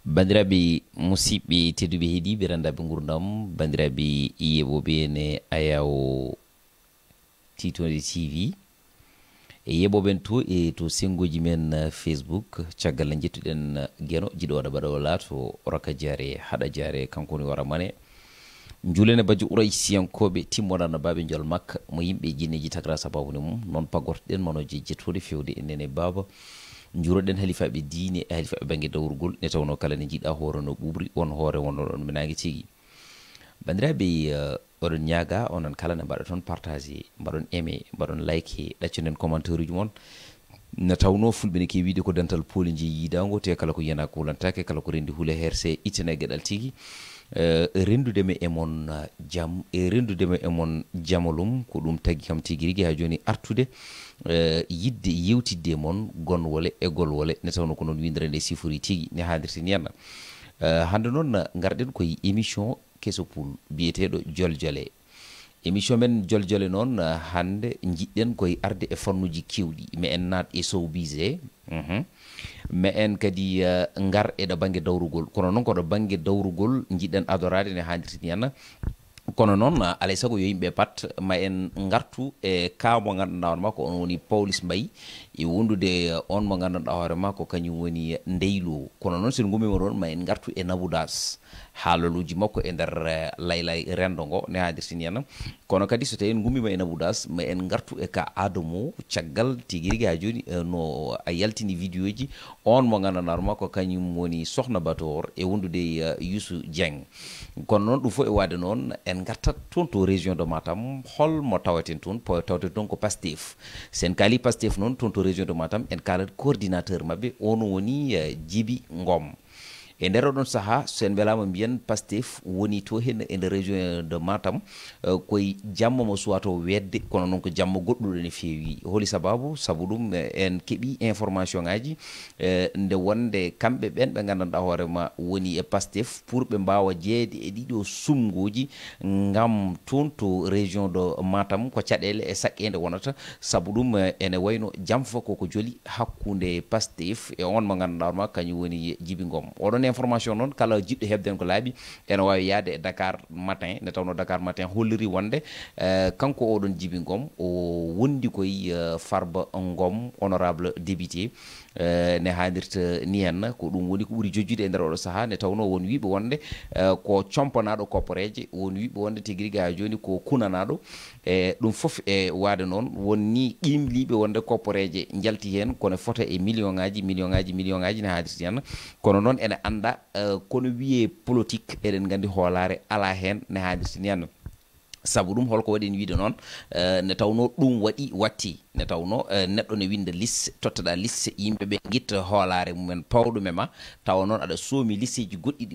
Bandiraɓe musidɓe tedduɓe heeɗiɓe randaɓe gurdam bandiraɓe yeɓoɓe ne ayaw titode tv e yeɓoɓen to e to sengoji men facebook caggal ne jettuɗen gueno jiɗo waɗa baɗa wala to raka jare haɗa jare kankoni wara mane julene baji uray siyankoɓe timmoɗano baɓe jol makka mo yimɓe jinneji tagra sababune mum noon pagortoɗen manoji jettode fewde enene baba juroɗen halifaɓe diine e halifaɓe banggue dawrugol ne tawno kala ne jiiɗa hoore no ɓuɓri won hoore wonno ɗon minagi tigui bandiraɓe oɗon ñaaga onon kala ne mbaɗa toon partagé mbaɗon aimé mbaɗon like ɗaccunen commentaire uji moon ne tawno fulɓe ne kewi wiide ko dental pooli je yiidago te kala ko yiyana ko hulantake kala ko rendi huule herse ittane gueɗal tigui rendudeme e mon jaam e rendudeme e mon jamalum ko ɗum tagui kam tigui rigui ha joni artude yidde yewtidde mon gonwole e golwole ne tawno ko noon windere nde sifori tigui ne haadirti niyanna hande noon garɗen koye émission keso poul biyeteɗo joljole émission men joljole noon hande jiɗɗen koye arde e fannuji kewɗi mi en naat e sowbise ma en kadi ngar eɗo banggue dawrugol kono noon koɗo banggue dawrugol jiɗɗen adorade ne haadirti niyanna kono noon alay saago yo yimɓe pat ma en gartu e ka mo ganduɗa hoore ma ko on woni Pawlish Mbaye e wondude on mo ganduɗa hoore ma ko kañum woni Ndeylo kono noon sen gumima ɗon ma en gartu e Naboudas haalaluji makko e nder laylay rendo ngo ne haadirti ni henna kono kadi so tawi en gummima e Naboudas ma en gartu e ka Adamo caggal tigui rigui ha joni no a yaltini vidéo ji on mo ganduɗa hoore ma ko kañum woni Sokhna Bator e wondude Youssou Dieng kono noon ɗum fof e wade noon en gartat toon to région de Matam holmo tawaten toon po tawten toon ko Pastef sen kaali Pastef noon toon to région de Matam en kalat coordinateur mabɓe on woni Djiby Ngom e nder oɗon saaha so en welama mbiyen Pastef woni to hen e nder région de Matam koye jamma mo suwato wedde kono noon ko jamma goɗɗuɗo ne feewi holi sababu saabu ɗum en keeɓi information ngaji nde wonde kamɓe ɓen ɓe gandanɗa hoorema woni e Pastef pour ɓe mbawa jeeyde e ɗiɗo sumgoji gam toon to région de Matam ko caɗele e saqqede wonata saabu ɗum ene wayno jam fo koko jooli hakkude Pastef e on mo gandanɗa hoorema kañum woni Djiby Ngom oɗon information noon kala jiɗɗo hebden ko laaɓi ene wawi yaade e Dakar matin nde tawno Dakar matin holliri wonde kanko oɗon Djiby Ngom o wondi koye Farba Ngom honorable député ne haadirta ni henna ko ɗum woni ko ɓuuri jojjude e nder oɗo saaha nde tawno won wiɓe wonde ko companaɗo koppareje won wiɓe wonde tigui rigui ha joni ko kunanaɗo e ɗum foof e wade noon wonni qimliɓe wonde koppareje jalti hen kono fota e million ngaji ne haadirti henna kono noon ene anda kono wiye politique eɗen gandi hoolare ala hen ne haadirti ni henna saabu ɗum holko waɗi en wiide noon ne tawno ɗum waɗi watti ne tawno neɗɗo ne winda liste totteɗa liste yimɓeɓe guitta hoolare mumen pawɗume ma tawa noon aɗa soomi listeji goɗɗi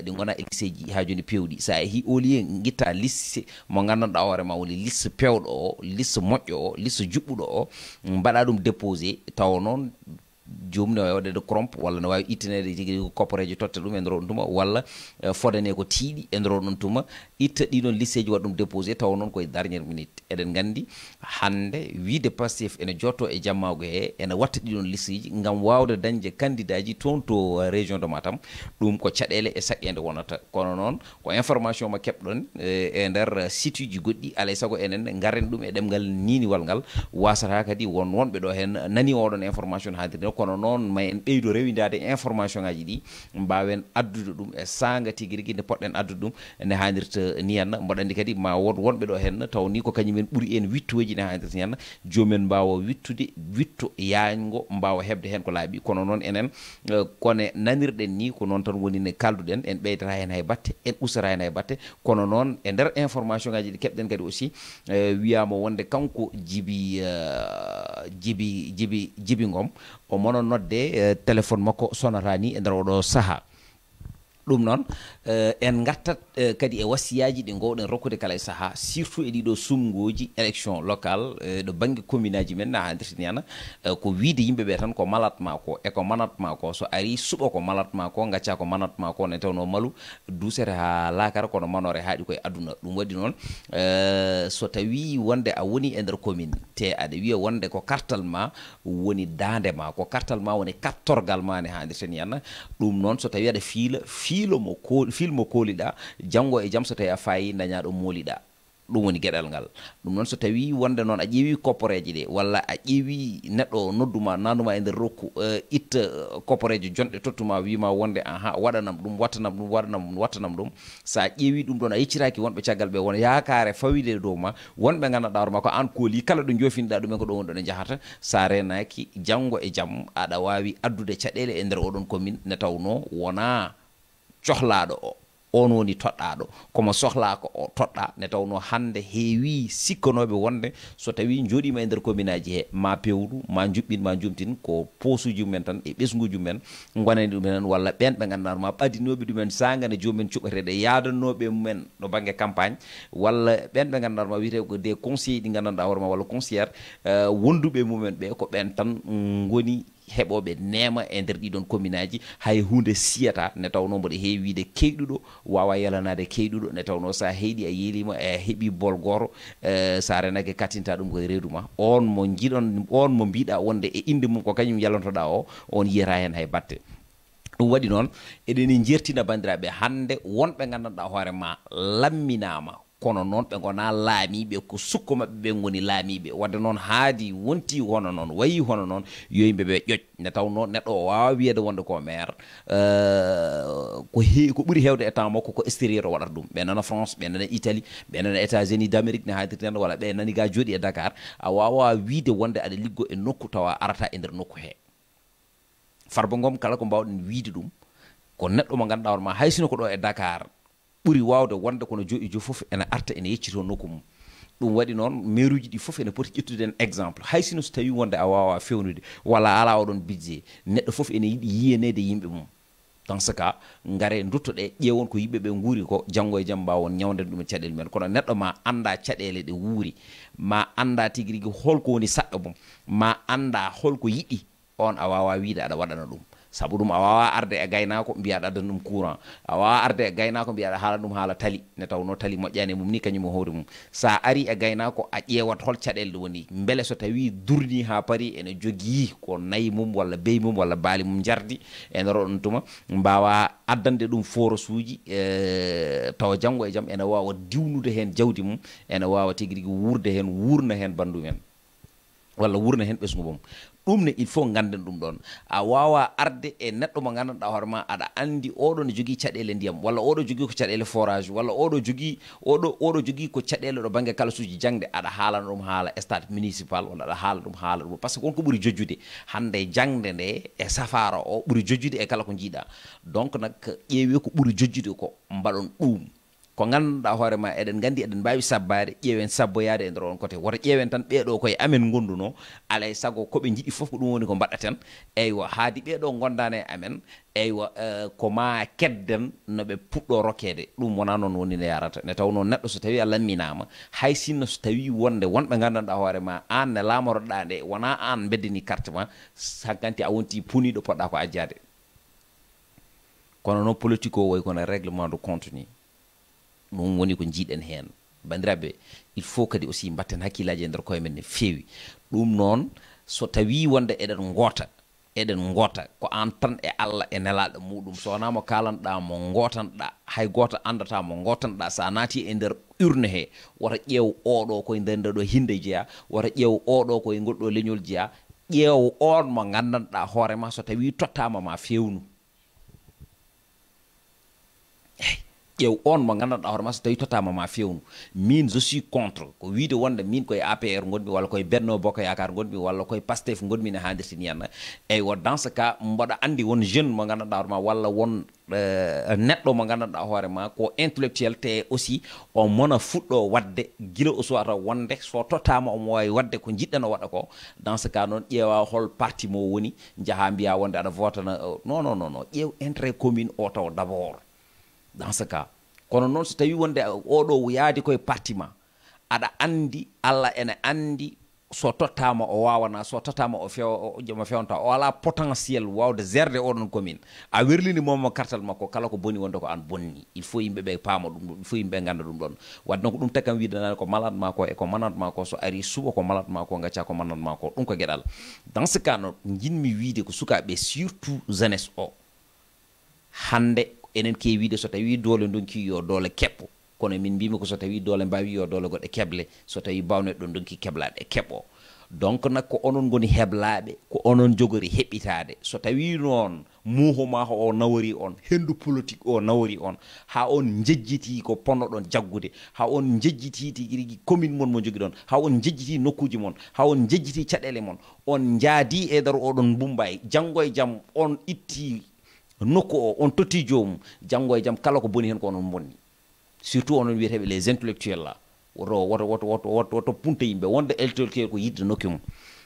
ɗi gona e listeji ha joni pewɗi sa yeehi au lieu guitta liste mo gandanɗa hoorema woni liste pewɗo o liste moƴƴo o liste juɓɓuɗo o mbaɗa ɗum déposé tawa noon jomum ne wawi waɗede crompe walla ne wawi ittanede tigui koppareje totta ɗum e nder on tuma walla fodane ko tiiɗi e nder on tuma itta ɗiɗon listeji waɗa ɗum déposé tawa noon koye dernière minute eɗen gandi hande wiide Pastef ene jotto e jammago he ene watta ɗiɗon listeji gam wawde dañde candidat ji toon to région de Matam ɗum ko caɗele e saqqede wonata kono noon ko information mo keɓɗon e nder site uji goɗɗi alay saago enen garen ɗum e ɗemgal niniwal ngal wasata kadi won wonɓe ɗo hen nani oɗon information haadirde kono noon ma en ɓeydo rewidade information ngaji ɗi mbawen addude ɗum e sanga tigui rigui nde poɗɗen addude ɗum ne haadirta ni henna mbaɗa andi kadi ma won wonɓe ɗo hen taw ni ko kañumen ɓuuri en wittoji ne haadirta ni henna jomumen mbawa witto yañgo mbawa hebde hen ko laaɓi kono noon enen kone nanirɗen ni ko noon tan woni ne kalduɗen en ɓeydata hen hay batte en usata hen hay batte kono noon e nder information ngaji ɗi keɓɗen kadi aussi wiyama wonde kanko Djiby Ngom o mono nodde téléphone makko sonata ni e nder oɗo saaha ɗum noon en gartat kadi e wasiyaji ɗi gowɗen rokkude kala e saaha surtout e ɗiɗo sumgoji élection local ɗo banggue commune aji men na handirtini yana ko wiide yimɓeɓe tan ko malatma ko e ko manatma ko so ari suɓa ko malatma ko gacca ko manatma ko ne tawno malu dusere ha lakara kono manore haaɗi koye aduna ɗum waɗi noon so tawi wonde a woni e nder commune te aɗa wiya wonde ko kartal ma woni dande ma ko kartal ma woni kattorgal ma ne handirteni yana ɗum noon so tawi aɗa fiilo mo kooliɗa janngo e jam so tawi a fayi daña ɗo mooliɗa ɗum woni gueɗal ngal ɗum noon so tawi wonde noon a ƴeewi kopporeje ɗe walla a ƴeewi neɗɗo nodduma nanduma e nder rokku itta kopporeje jonɗe tottuma wima wonde aha waɗanam ɗum wattanam ɗum sa ƴeewi ɗum ɗon a yecciraki wonɓe caggal ɓe won yakare fawide dow ma wonɓe gandanɗa hoorema ko an kooli kala ɗo jofiniɗa ɗumen ko ɗo woni ɗo ɗe jahata sa renaki janggo e jaam aɗa wawi addude caɗele e nder oɗon commune ne tawno wona cohlaɗo o on woni toɗɗaɗo komo sohla ko o toɗɗa ne tawno hande heewi sikkanoɓe wonde so tawi joɗima e nder commune aji he ma pewdu ma juɓɓin ma jumtin ko posuji men tan e ɓesguji men gonani ɗumen walla ɓen ɓe ganduɗa ma ɓadinoɓe ɗumen sagane jomumen cuɓateɗe yadanoɓe mumen ɗo banggue campagne walla ɓen ɓe ganduɗa ma wiyete ko des conseillers ɗi gandanɗa hoorema walla conseillére wonduɓe mumen ɓe ko ɓen tan goni heɓoɓe neema e nder ɗiɗon commune aji hay hunde siyata ne tawno mboɗo heewi wiide keyɗuɗo wawa yalanade keyɗuɗo ne tawno sa heyɗi a yeelima e heeɓi bol goto sa renake kattinta ɗum koye reedu ma on mo jiɗon on mo mbiɗa wonde e inde mum ko kañum yalontoɗa o on yiyata hen hay batte ɗum waɗi noon eɗeni jertina bandiraɓe hande wonɓe gandanɗa hoore ma lamminama kono noon ɓe gona laamiɓe ko sukko mabɓe ɓe goni laamiɓe wadde noon haadi wonti hono noon wayi hono noon yo yimɓeɓe ƴoƴ nde tawno neɗɗo o wawa wiyede wonde ko maire ko ɓuuri hewde e temps makko ko extérieur o waɗata ɗum ɓe nana France ɓe nana Italie ɓe nana États-Unis d'Amérique ne haadirten walla ɓe nani ga jooɗi e Dakar a wawa wiide wonde aɗa liggo e nokku tawa arata e nder nokku he farba ngom kala ko mbawɗen wiide ɗum ko neɗɗo mo ganduɗa hoorema hay sino ko ɗo e Dakar ɓuri wawde wonde kono joɗi jo foof ene arta ene yeccito nokku mum ɗum waɗi noon maire uji ɗi foof ene poti ƴettude en exemple hay sino so tawi wonde a wawa fewnude walla ala oɗon budget neɗɗo foof ene yiiɗi yiyanede yimɓe mum dans ce cas ngare duttoɗe ƴeewon ko yimɓeɓe guuri ko janggo e jaam mbawon ñawden ɗum e caɗele men kono neɗɗo ma anda caɗele ɗe wuuri ma anda tigui rigui holko woni saɗɗo mum ma anda holko yiɗi on a wawa wiide aɗa waɗana ɗum sabu ɗum a wawa arde e gaynako mbiyaɗa addan ɗum courant a wawa arde e gaynako mbiyaɗa haala ɗum haala tali ne tawno tali moƴƴani e mum ni kañum e hoore mum sa ari e gaynako a ƴeewat hol caɗele ɗe woni beele so tawi durni ha paari ene jogui ko nayyi mum walla beyi mum walla baali mum jardi e nder oɗon tuma mbawa addande ɗum foros uji tawa janggo e jaam ene wawa diwnude hen jawdi mum ene wawa tigui rigui wurde hen wurna hen bandum en walla wurna hen ɓesgu mum ɗum ne il faut ganden ɗum ɗon a wawa arde e neɗɗo mo gandanɗa hoorema aɗa andi oɗo ne jogui caɗele ndiyam walla oɗo jogui ko caɗele forage walla oɗo jogui ko caɗele ɗo banggue kalasuji jangde aɗa haalana ɗum haala stade municipal walla aɗa haala ɗum par ce que wonko ɓuuri jojjude hande jangde nde e safara o ɓuuri jojjude e kala ko jiiɗa donc nak ƴeewi ko ɓuuri jojjude ko mbaɗon ɗum ko ganduɗa hoorema eɗen gandi eɗen mbawi sabbade ƴeewen sabboyade e nder on côté woto ƴeewen tan ɓeeɗo koye amen gonduno alay saago koɓe jiiɗi foof ko ɗum woni ko mbaɗaten eywa haadi ɓeeɗo gondane e amen eywa ko ma kedden noɓe puɗɗo rokkede ɗum wona noon woni ne yarata ne tawno neɗɗo so tawi a lamminama hay sinno so tawi wonde wonɓe gandanɗa hoorema an ne lamoroɗa nde wona an beddini carte ma hankanti a wonti puniɗo poɗɗa ko ajjade kono noon politique o way kono règlement de compte ni ɗum woni ko jiiɗen hen bandiraɓe il faut kadi aussi mbatten hakkillaji e nder koye men ne feewi ɗum noon so tawi wonde eɗen goota ko an tan e Allah e nelaɗo muɗum so wonamo kalanɗa mo gotanɗa hay goto andata mo gotanɗa sa naati e nder urne he wota ƴeew oɗo koye nder nde ɗo hinde jeeya wota ƴeew oɗo koye ngol ɗo leñol jeeya ƴeew on mo gandanɗa hoorema so tawi tottama ma fewnu ƴeew on mo gandanɗa hoorema so tawi tottama ma fewnu min je suis contre ko wiide wonde min koye APR gonmi walla koye Benno Bokk Yakar gonmi walla koye Pastef gonmi ne handirtini henna eyyi dans ce cas mboɗo andi won jeune mo gandanɗa hoorema walla won neɗɗo mo gandanɗa hoorema ko intellectuel te aussi o mona fuɗɗo wadde guila o suwata wonde so tottama omo wawi wadde ko jiɗɗeno waɗa ko dans ce cas noon ƴeewa hol parti mo woni jaaha mbiya wonde aɗa votana non ƴeew intérêt commune o taw d' abord dans ce cas kono noon so tawi wonde oɗo yaadi koye parti ma aɗa andi Allah ene andi so tottama o wawana so tottama o joma fewnta o ala potentiel wawde gerde oɗon commune a werlini momo kartal makko kala ko boni wonde ko an bonni il faut yimɓeɓe paama ɗum il faut yimɓeɓe ganda ɗum ɗon wadde donc ɗum takkam widanani ko malade ma ko e ko manat ma ko so ari suba ko malade ma ko gacca ko manat ma ko ɗum ko gueɗal dans ce cas no jinmi wiide ko sukaɓe surtout jeunesse o hande enen ke wiide so tawi doole donki yo doole keppo kono min mbimi ko so tawi doole mbawi yo doole goɗɗe keble so tawi bawneɗo ɗon donki keblaɗe keɓo donc nak ko onon goni heblaɓe ko onon jogori heɓitade so tawi noon muhoma o nawori on hendu politique o nawori on ha on jejjiti ko ponnoɗon jaggude ha on jejjiti tigui commune mon mo jogui ɗon ha on jejjiti nokkuji mon ha on jejjiti caɗele mon on jaadi e dar oɗon Mumbai janggo e jaam on itti nokku o on totti jomum janggo e jaam kala ko boni hen ko onon bonni surtout onon wiyeteɓe les intellectuels là woto punta yimɓe wonde intellectuel ko yidde nokki mum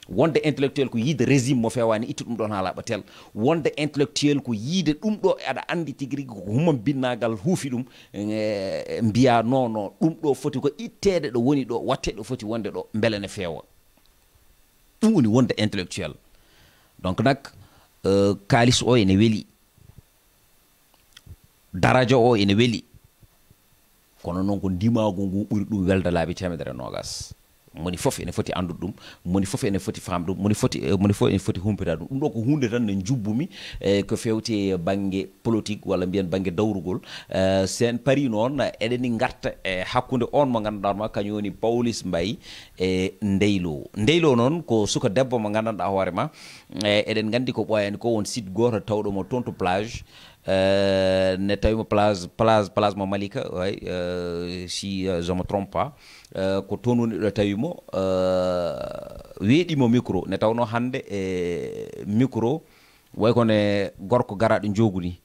wonde intellectuel ko yidde régime mo fewani ittu ɗum ɗon ha laaɓa tel wonde intellectuel ko yiide ɗum ɗo aɗa andi tigui rigui ko humam binnagal huufi ɗum mbiya non non ɗum ɗo foti ko ittede ɗo woni ɗo watte ɗo foti wonde ɗo beele ne feewa ɗum woni wonde intellectuel donc nak kalis o ene weeli daraja o ene weeli kono noon ko ndimago ngu ɓuri ɗum welde laabi 120 moni fof ene foti andude ɗum moni fof ene foti famde ɗum moni fof ene foti humpitade ɗum ɗo ko hunde tan ne jubbumi ko fewte banggue politique walla mbiyen banggue dawrugol sen pari noon eɗeni garta e hakkude on mo gandanɗa kañum woni Pawlish Mbaye e Ndeylo noon ko suka debbo mo gandanɗa hoorema eɗen gandi ko ɓoyani ko won site goto tawɗomo toon to plage ne tawimo place mo Malika si je me trompe pas ko toon woni ɗo tawimo weeɗimo micro ne tawno hande e micro way kone gorko garaɗo joguni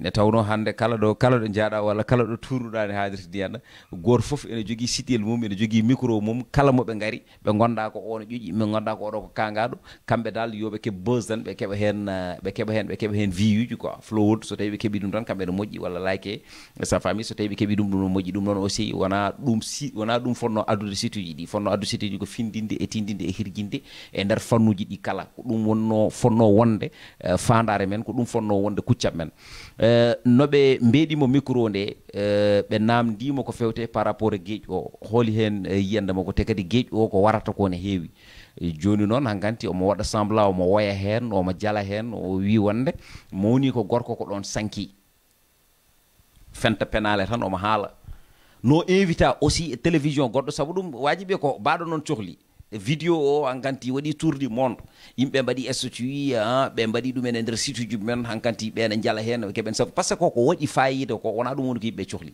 ne tawno hande kala ɗo jaaɗa walla kala ɗo turuɗa ne haadirta ndiyana goto foof ene jogui sitel mum ene jogui micro mum kala moɓe gaari ɓe gonda ko ono ƴoƴi ɓe gonda ko oɗo ko kangaɗo kamɓe dal yoɓe keeɓ buzz tan ɓe keeɓa hen vie uji quoi flowod so tawi ɓe keeɓi ɗum tan kamɓe ne moƴƴi walla like sa famille so tawi ɓe keeɓi ɗum ɗum moƴƴi ɗum noon aussi wona ɗum fonno addude site uji ɗi fonno addude site uji ko findinde e tindinde e hirjinde e nder fannuji ɗi kala ko ɗum fonno wonde fandare men ko ɗum fonno wonde kuccam men noɓe mbeɗimo micro nde ɓe namdimo ko fewte par rapport e gueƴ o hooli hen yiyandema ko te kadi gueƴ o ko warata ko ne heewi joni noon hankanti omo waɗa semblant omo woya hen omo jala hen o wi wonde mo woni ko gorko ko ɗon sanki fenta penale tan omo haala no invita aussi télévision goɗɗo saabu ɗum wajiɓe ko baɗo noon cohli vidéo o hankanti waɗi tour du monde yimɓe mbaɗi statut ɓe mbaɗi ɗumen e nder site uji men hankanti ɓene jala hen keɓen sabu par ce que koko waɗi fayida ko wona ɗum woni ko yimɓe cohli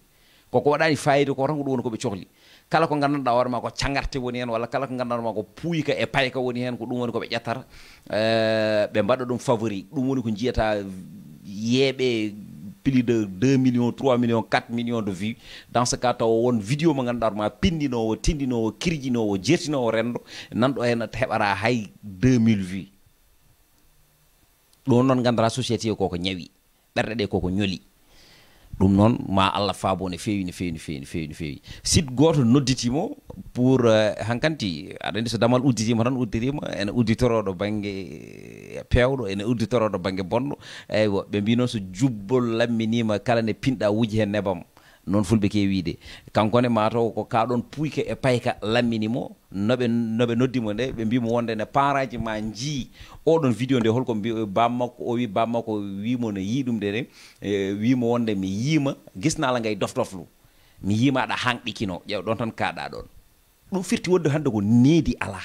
koko waɗani fayida ko tan ko ɗum woni koɓe cohli kala ko gandanɗa hoorema ko cagarte woni hen walla kala ko gandanɗama ko puyka e payka woni hen ko ɗum woni koɓe ƴettata ɓe mbaɗa ɗum favori ɗum woni ko jiyata yeeɓe plus de 2 millions 3 millions 4 millions de vues dans ce cas taw won vidéo mo ganduɗa ma pindinowo tindinowo kirjinowo jertinowo rendo nanɗo hen heɓara hay 2000 vues ɗum noon gandara société koko ñawi ɓerɗe ɗe koko ñoli ɗum noon ma Allah faabo ne feewi site goto nodditimo pour hankanti aɗa andi so damal udditima tan udditima ene udditoroɗo banggue pewɗo ene udditoroɗo banggue bonɗo eywa ɓe mbi noon so jubbol lamminima kala ne pinɗa wuji hen nebam noon fulɓe ke wiide kankone mataw ko kaɗon puyke e payka lamminimo noɓe noddimo nde ɓe mbimo wonde ne paraji ma jii oɗon vidéo nde holko bammakko o wi bammakko wimo no yii ɗum de wimo wonde mi yiima guisnala ngay doftoflu mi yiima aɗa hanɗikino ƴeew ɗon tan kaɗa ɗon ɗum firti wonde hande ko needi ala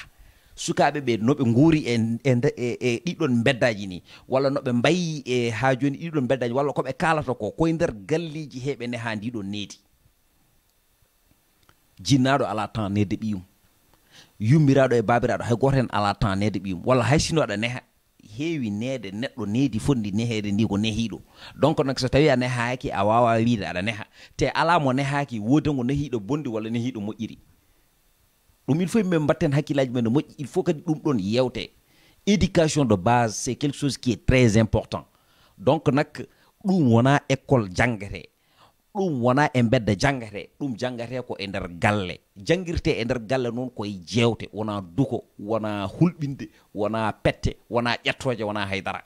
sukaɓe ɓe noɓe guuri e ɗiɗɗon beddaji ni walla noɓe mbayi e ha joni ɗiɗɗon beddaji walla koɓe kalata ko koye nder galleji heɓe neha ndiɗon needi jinnaɗo ala temps nedde ɓiyum yummiraɗo e babiraɗo hay goto hen ala temps nedde ɓiyum walla hay sino aɗa neha heewi neede neɗɗo needi fondi nehede ndi ko nehiɗo donc nak so tawi a nehaki a wawa wiide aɗa neha te ala mo nehaki wodi ngo nehiɗo bondi walla nehiɗo moƴƴiri ɗum il faut yimɓe mbatten hakkillaji men no moƴƴi il faut kadi ɗum ɗon yewte éducation de base c'est quelque chose qui est très important donc nak ɗum wona école jangete ɗum wona e bedda jangate ɗum jangate ko e nder galle jangirte e nder galle noon koye jewte wona duko wona hulɓinde wona pette wona ƴettoje wona haydara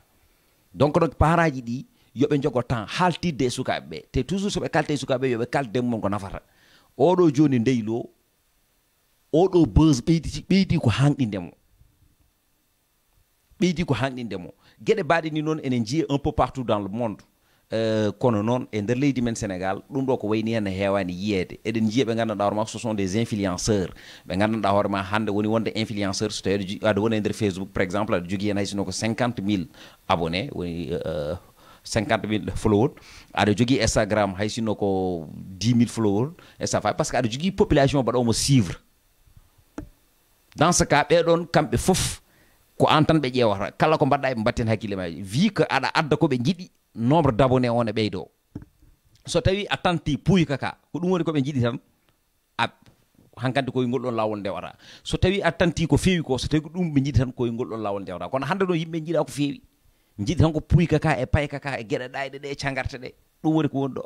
donc donc parents ji ɗi yoɓe jogo temps haltidde e sukaɓe ɓe te toujours soɓe kalte e sukaɓe yoɓe kalde mum ko nafata oɗo joni ndeylo oɗo buse ɓeydi ko hanɗindemo gueɗe baɗe ni noon enen jiiya un peu partout dans le monde kono noon e nder leydi men Sénégal ɗum ɗo ko wayni hen heewani yiyede eɗen jiiya ɓe gandanɗa hoorema ce sont des influenceurs ɓe gandanɗa hoorema hande woni wonde influenceur so tawi aɗa woni e nder Facebook par exemple aɗa jogui hen hay sino ko 50 000 abonnés woni 50 000 followers aɗa jogui Instagram hay sinno ko 10 000 followers et ça fait par ce que aɗa jogui population mbaɗomo suivre dans ce cas ɓeɗon kamɓe fof ko an tan ɓe ƴeewata kala ko mbaɗɗa eɓe mbatten hakkille maji wi que aɗa adda koɓe jiiɗi nombre d' abonné on e ɓeydo so tawi a tanti puyka ka ko ɗum woni koɓe jiiɗi tan hankkandi koye ngol ɗon lawol ndewata so tawi a tanti ko feewi ko so tawi ko ɗum ɓe jiiɗi tan koye ngol ɗon lawol ndewata kono hande ɗo yimɓe jiiɗa ko feewi jiiɗi tan ko puyka ka e payka ka e gueɗe ɗayɗe ɗe e cagarte ɗe ɗum woni ko woni ɗo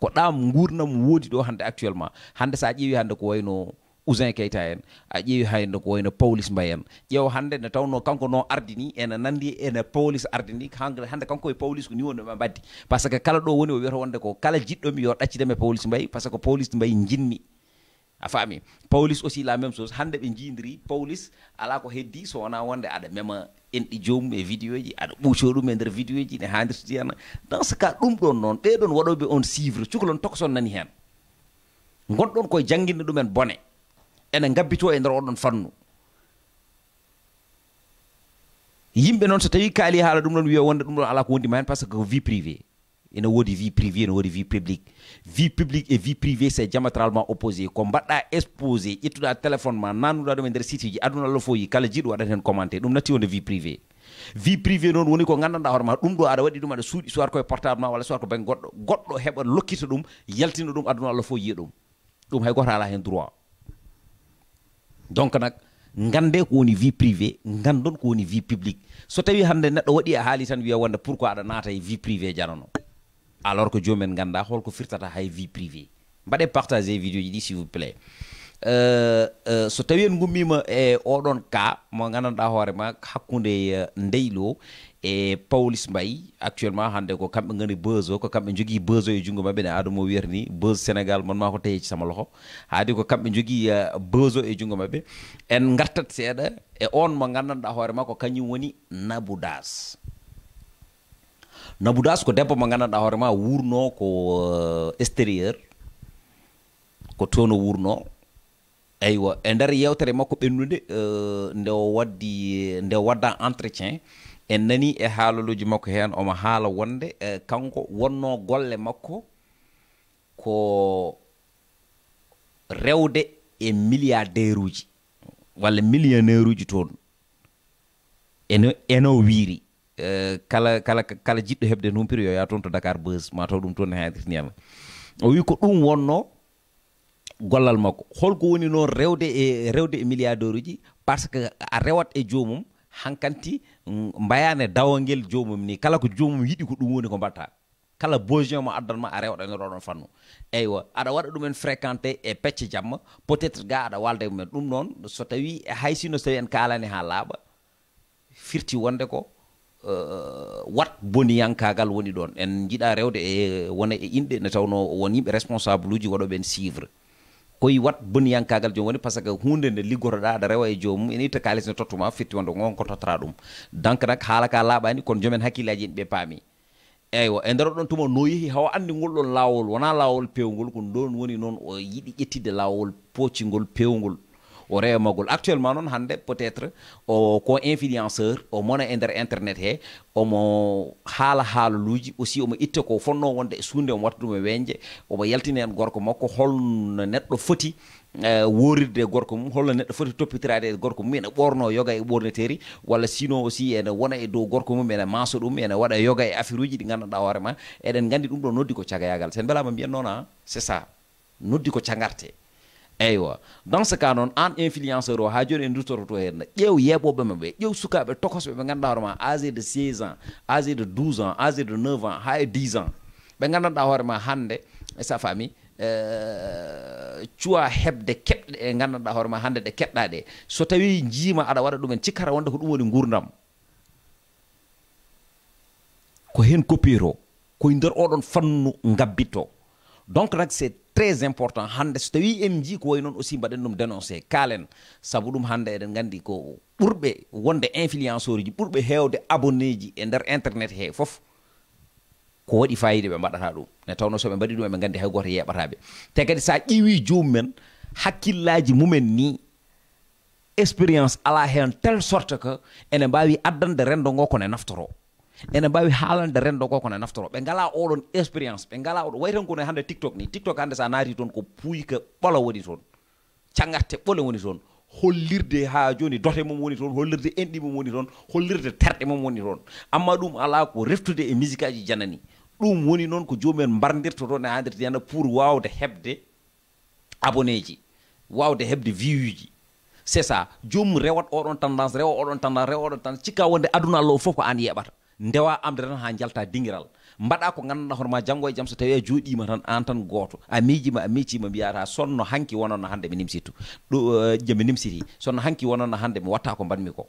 ko ɗam gurdam woodi ɗo hande actuellement hande sa ƴeewi hande ko wayno Ouzin Keita en a ƴeewi hande ko wayno Pawlish Mbaye en ƴeew hande ne tawno kanko no ardini ene nandi ene Pawlish ardini hande kanko e Pawlish ko ni woni ɓe mbaddi par ce que kala ɗo woni o wiyata wonde ko kala jiɗɗomi yo ɗaccideme Pawlish Mbaye par ce que Pawlish Mbaye jinmi a faami Pawlish aussi la même chose hande ɓe jindiri Pawlish ala ko heddi so wona wonde aɗa mema enɗi joomum e vidéo ji aɗa ɓuuco ɗum e nder vidéo ji ne handirti hen dans ce cas ɗum ɗon noon ɓeɗon waɗoɓe on suivre cukalon tokoson nani hen gonɗon koye jangguinde ɗumen bone ene gabbito e nder oɗon fannu yimɓe noon so tawi kaali haala ɗum ɗon wiya wonde ɗum ɗon ala ko wondima hen par ce que ko vie privée ene woodi vie privée ene woodi vie publique et vie privée c'est diamétralement opposé ko mbaɗɗa exposé ƴettuɗa téléphone ma nannuɗa ɗum e nder site ji aduna Allah fof yi kala jiiɗo waɗat hen commenté ɗum natti wonde vie privée noon woni ko gandanɗa hoorema ɗum ɗo aɗa waɗi ɗum aɗa suuɗi soit koye portable ma walla soit ko banggue goɗɗo heɓa lokkita ɗum yaltina ɗum aduna Allah fof yiya ɗum hay goto ala hen droit donc nak gande ko woni vie privée gandon ko woni vie publique so tawi hande neɗɗo waɗi a haali tan wiya wonde pourquoi aɗa naata e vie privée janano alors que jomumen ganda holko firtata hay vie privée mbaɗe partager vidéo ji ɗi s'il vous plaît so tawi en gummima e oɗon cas mo gandanɗa hoorema hakkude ndeylo e Pawlish Mbaye actuellement hande ko kamɓe goni buzz o ko kamɓe jogui buzz o e jungo mabɓe ne adamo wiyata ni buzz Sénégal man ma ko tayeji sama loxo haadi ko kamɓe jogui buzz o e jungo mabɓe en gartat seeɗa e on mo gandanɗa hoorema ko kañum woni Nabou Dash ko debbo mo gandanɗa hoorema wurno ko extérieur ko toon o wurno eywa e nder yewtere makko ɓennude nde wadda entretien en nani e haalaluji makko hen omo haala wonde kanko wonno golle makko ko rewde e milliardaire uji walla millionnaire uji toon eno wiiri kala jiɗɗo heɓde numpiri yo yaa toon to Dakar Buzz ma taw ɗum toon ne hadirniyama o wi ko ɗum wonno gollal makko holko woni noon rewde e milliardaire uji par ce que a rewat e joomum hankanti mbayane dawangel joomum ni kala ko joomum yiɗi ko ɗum woni ko mbatta kala besoin mo addanma a rewɗa e ɗon fannu eywa aɗa waɗa ɗumen fréquenté e pecce jamma peut être ga aɗa walda e mumen ɗum noon so tawi hay sino so tawi en kalani ha laaɓa firti wonde ko wat boniyankagal woni ɗon en jiiɗa rewde e wona e inɗe ne tawno won yimɓe responsable uji waɗoɓen suivre koye wat boniyankagal jomum woni par ce que hunde nde liggotoɗa aɗa rewa e jomum ene itta kalis ne tottuma firti wonde gon ko tottata ɗum donc nak haala ka laaɓani kono jomen hakkillaji ɓe paami eywa e nder ɗon tuma no yeehi hawa andi ngol ɗon lawol wona lawol pewgol ko ɗon woni noon o yiɗi ƴettide lawol poccingol pewgol o rewmagol actuellement noon hande peut être ko influenceur o mona e nder internet he omo haala haalaluji aussi omo itta ko fonno wonde e suunde omo watta ɗum e weñje omo yaltina en gorko makko holno neɗɗo foti worirde e gorko mum holno neɗɗo foti toppitirade e gorko mum ene ɓorno yoga e ɓorneteri walla sinon aussi ene wona e dow gorko mum ene maaso ɗum ene waɗa yoga e affaire uji ɗi gandanɗa hoorema eɗen gandi ɗum ɗo noddi ko cagayagal sen mbelama mbiyen noon a c'est ça noddi ko cagarte eywa dans ce cas noon an influenceur o ha joni en duttoto to hen ƴeew yeɓoɓe maɓe ƴeew sukaɓe tokosɓe ɓe ganduɗa hoorema âgé de 16 ans âgé de 12 ans âgé de 9 ans ha e 10 ans ɓe gandanɗa hoore ma hande sa fami cuwa hebde keɓɗe e gandanɗa hoore ma hande ɗe keɓɗa ɗe so tawi jiima aɗa waɗa ɗumen cikkata wonde ko ɗum woni gurdam ko hen koppiyeto koye nder oɗon fannu gabbitto. Donc nak c'est très important hande so tawi en jii ko way noon aussi mbaɗen ɗum dénoncé kalen saabu ɗum hande eɗen gandi ko ɓurɓe wonde influenceur uji ɓurɓe hewde abonné ji e nder internet he foof ko waɗi fayida ɓe mbaɗata ɗum ne tawno soɓe mbaɗi ɗum eɓe gandi hay goto yeɓataɓe te kadi sa ƴiwi jomumen hakkillaji mumen ni expérience ala hen telle sorte que ene mbawi addande rendo ngo kone naftoro ene mbawi haalande rendo ngo kone naftoro ɓe ngala oɗon expérience ɓe ngala oɗon way tan kono hande tiktok ni tiktok hande sa naati toon ko puyka ɓola woni toon cagarte ɓole woni toon hollirde ha joni dote mum woni toon hollirde enɗi mum woni toon hollirde terɗe mum woni toon amma ɗum ala ko reftude e musique aji janani ɗum woni noon ko jomumen mbardirto toon e handirde yana pour wawde hebde abonné ji wawde hebde view ji c'est ça jomum rewat oɗon tendance rewa oɗon tendance rewa oɗon tendance cikka wonde aduna Allah o foof ko an yeɓata ndewa amde tan ha jalta dingiral mbaɗa ko gandanɗa hoorema janggo e jaam so tawi a jooɗima tan an tan goto a miijima a meccima mbiyata sonno hanki wononno hande mi nimsittu ɗo mi nimsiti sonno hanki wononno hande mi watta ko mbanmi ko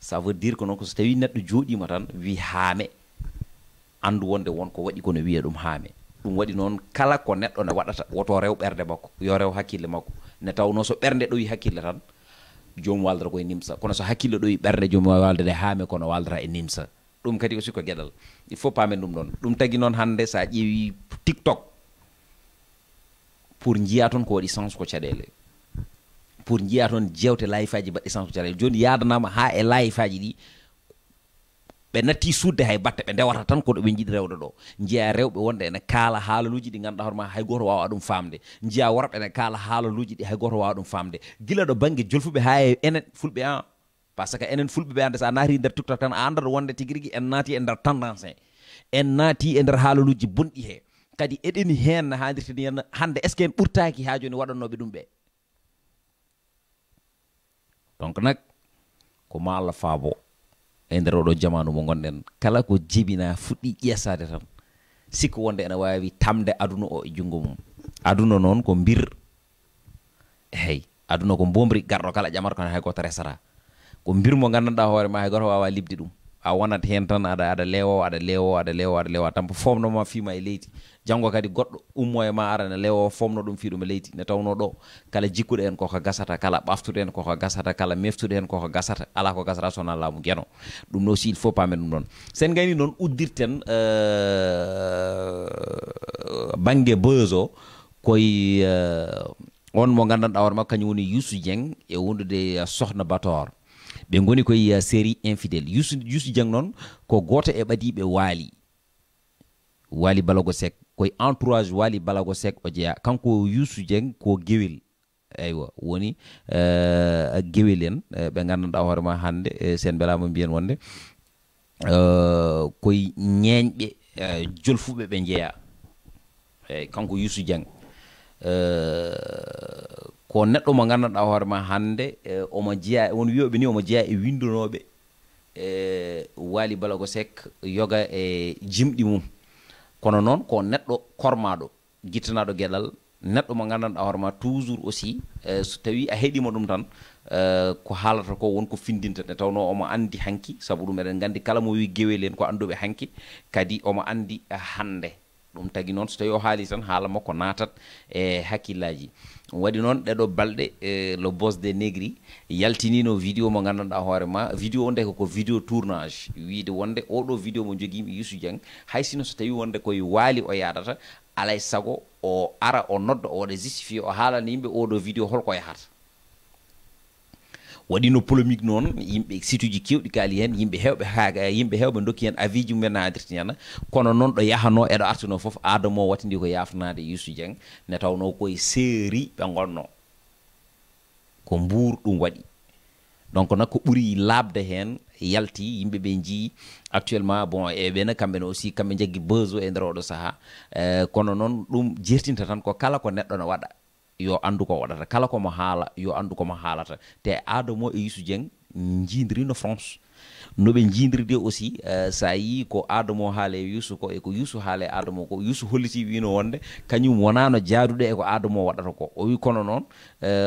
ça veut dire que noon ko so tawi neɗɗo jooɗima tan wi haame andu wonde wonko waɗi kono wiya ɗum haame ɗum waɗi noon kala ko neɗɗo ne waɗata woto rew ɓerde makko yo rew hakkille makko ne tawno so ɓernde ɗoyi hakkille tan jomum waldata koye nimsa kono so hakkille ɗoyi ɓerde jomum waldade haame kono waldata e nimsa ɗum kadi aussi ko gueɗal il faut paamen ɗum ɗon ɗum tagui noon hande sa ƴeewi tiktok pour jiya toon ko waɗi sens ko caɗele pour jiya toon jewte live aji mbaɗɗi sens ko caɗele joni yadanama ha e live aji ɗi ɓe natti sudde hay batte ɓe ndewata tan koɗo ɓe jiiɗi rewde ɗo jiya rewɓe wonde ene kaala haalaluji ɗi ganduɗa hoorema hay goto wawa ɗum famde jiya worɓe ene kaala haalaluji ɗi hay goto wawa ɗum famde gila ɗo banggue jolfuɓe ha e enen fulɓe an par ce que enen fulɓe ɓe ande sa naati nder tiktok tan a andata wonde tiguiri rigui en naati e nder tendance en naati e nder haalaluji bonɗi he kadi eɗeni hen no handirta ni henna hande est ce que en ɓurtaki ha joni waɗannoɓe ɗum ɓe donc nak ko ma Allah faabo e nder oɗo jamanu mo gonɗen kala ko jibina fuɗɗi ƴeesade tan sikko wonde ene wawi tamde aduna o e junggo mum aduna noon ko bir hey aduna ko bombri garɗo kala ƴamata kono hay goto resata ko bir mo gandanɗa hoore ma hay goto wawa libde ɗum a wonat hen tan aɗa lewo aɗa lewo aɗa lewo aɗa lewo tampo fomnoma fiima e leydi janggo kadi goɗɗo ummo e ma ara ne lewo fomno ɗum fi ɗum e leydi ne tawno ɗo kala jikkuɗo en koko gasata kala ɓaftuɗo en koko gasata kala meftuɗo en koko gasata ala ko gasata sona laamu gueno ɗum no aussi il faut paamen ɗum ɗon sen gayni noon uddirten banggue buzz o koye on mo gandanɗa hoore makko kañum woni Youssou Dieng e wondude Sokhna Bator ɓe goni koye série infidèle Youssou Dieng noon ko goto e ɓadiɓe Waly Balago Seck koye entourage Waly Balago Seck o jeeya kanko Youssou Dieng ko guewel eywa woni guewel en ɓe gandanɗa hoorema hande sen belama mbiyen wonde koye ñeñɓe jolfuɓe ɓe jeeya eyyi kanko Youssou Dieng ko neɗɗo mo gandanɗa hoorema hande omo jeeya won wiyoɓe ni omo jeeya e windonoɓe Waly Balago Seck yoga e jimɗi mum kono noon ko neɗɗo kormaɗo guittanaɗo gueɗal neɗɗo mo gandanɗa hoorema toujours aussi so tawi a heeɗima ɗum tan ko haalata ko wonko findinta nde tawno omo andi hanki saabu ɗum eɗen gandi kala mo wi guewel en ko anduɓe hanki kadi omo andi hande ɗum tagui noon so tawi o haali tan haala makko natat e hakkillaji waɗi noon ɗeɗo balɗe le boss des négri yaltinino vidéo mo gandanɗa hoorema vidéo o nde ko vidéo tournage wiide wonde oɗo vidéo mo joguimi Youssou Dieng hay sino so tawi wonde koye Waly o yadata alay saago o ara o nodda o waɗa justifié o haalana yimɓe oɗo vidéo holko yahata waɗino polémique noon yimɓe site uji kewɗi kaali hen yimɓe hewɓe dokki hen avis ji mumen no hadirti yana kono noon ɗo yahano eɗo artino foof adamo watindi ko yafnade Youssou Dieng ne tawno koye série ɓe gonno ko Mbour ɗum waɗi donc nak ko ɓuuri labde hen yalti yimɓe ɓe jii actuellement bon e ɓena kamɓene aussi kamɓe jaggi buzz e nder oɗo saaha kono noon ɗum jertinta tan ko kala ko neɗɗo no waɗa yo andu ko waɗata kala komo haala yo andu komo haalata te Adamo e Youssou Dieng jiidirino France no ɓe jindirde aussi sa yi ko Adamo haale Youssou ko e ko Youssou haale Adamo ko Youssou holliti wino wonde kañum wonano jaaduɗo e ko Adamo waɗata ko o wi kono noon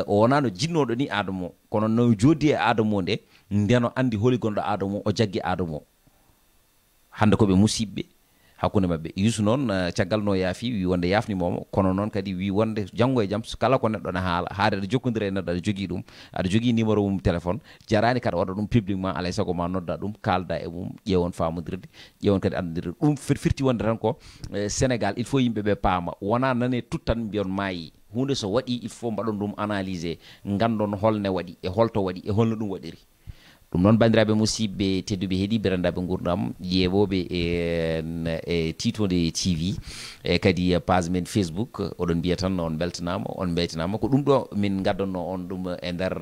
o wonano jinnoɗo ni Adamo kono no joddi e Adamo nde ndeno andi holi gonɗo Adamo o jaggi Adamo hande koɓe musidɓe hakkunde mabɓe Youssou noon caggal no yaafi wi wonde yafnimomo kono noon kadi wi wonde janggo e jaam kala ko neɗɗo ne haala haade aɗa jokkodira e neɗɗo aɗa jogui ɗum aɗa jogui numéro mum téléphone jarani kada waɗa ɗum publiquement alay saago ma nodda ɗum kalda e mum ƴewon famodirde ƴewon kadi andodirde ɗum firti wonde tan ko Sénégal il faut yimɓeɓe paama wona nane tuttan mbiyon maayi hunde so waɗi il faut mbaɗon ɗum analyser gandon holne waɗi e holto waɗi e holno ɗum waɗiri ɗum noon bandiraɓe musidɓe tedduɓe heeɗiɓe rendaɓe gurdam ƴeewoɓe e Titode TV e kadi page men Facebook oɗon mbiya tan on beltanama on beltanama ko ɗum ɗo min gaddanno on ɗum e nder